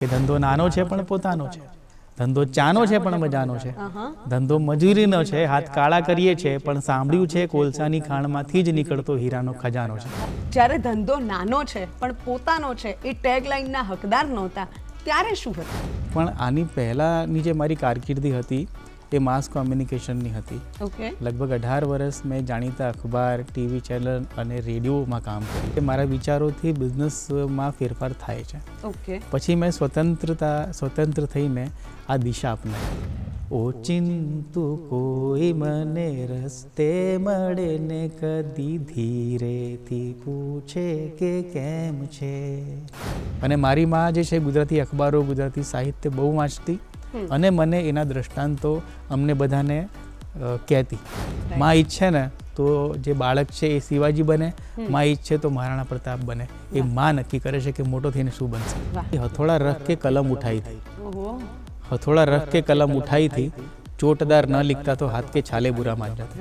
કે ધંધો નાનો છે પણ પોતાનો છે, ધંધો ચાનો છે પણ મજાનો છે, ધંધો મજૂરીનો છે, હાથ કાળા કરીએ છે પણ સાંભળ્યું છે કોલસાની ખાણમાંથી જ નીકળતો હીરાનો ખજાનો છે. જ્યારે ધંધો નાનો છે પણ પોતાનો છે એ ટેગલાઇનના હકદાર નહોતા ત્યારે શું હતું? પણ આની પહેલાંની જે મારી કારકિર્દી હતી એ માસ કોમ્યુનિકેશનની હતી. ઓકે, લગભગ 18 વર્ષ મેં જાણીતા અખબાર, ટીવી ચેનલ અને રેડિયોમાં કામ કર્યું. મારા વિચારોથી બિઝનેસમાં ફેરફાર થાય છે. ઓકે. પછી મેં સ્વતંત્ર થઈને આ દિશા અપનાવી. ઓચિંતું કોઈ મને રસ્તે મળે ને કદી ધીરેથી પૂછે કે કેમ છે. અને મારી માં જે છે ગુજરાતી અખબારો, ગુજરાતી સાહિત્ય બહુ વાંચતી અને મને એના દ્રષ્ટાંતો અમને બધાને કહેતી. માં ઈચ્છે ને તો જે બાળક છે એ શિવાજી બને, માં ઈચ્છે તો મહારાણા પ્રતાપ બને. એ માં નક્કી કરે છે કે મોટો થઈને શું બનશે. હથોડા રખ કે કલમ ઉઠાઈ थी, हथौड़ा रख के कलम उठाई थी, चोटदार न लिखता तो हाथ के छाले बुरा मान जाते.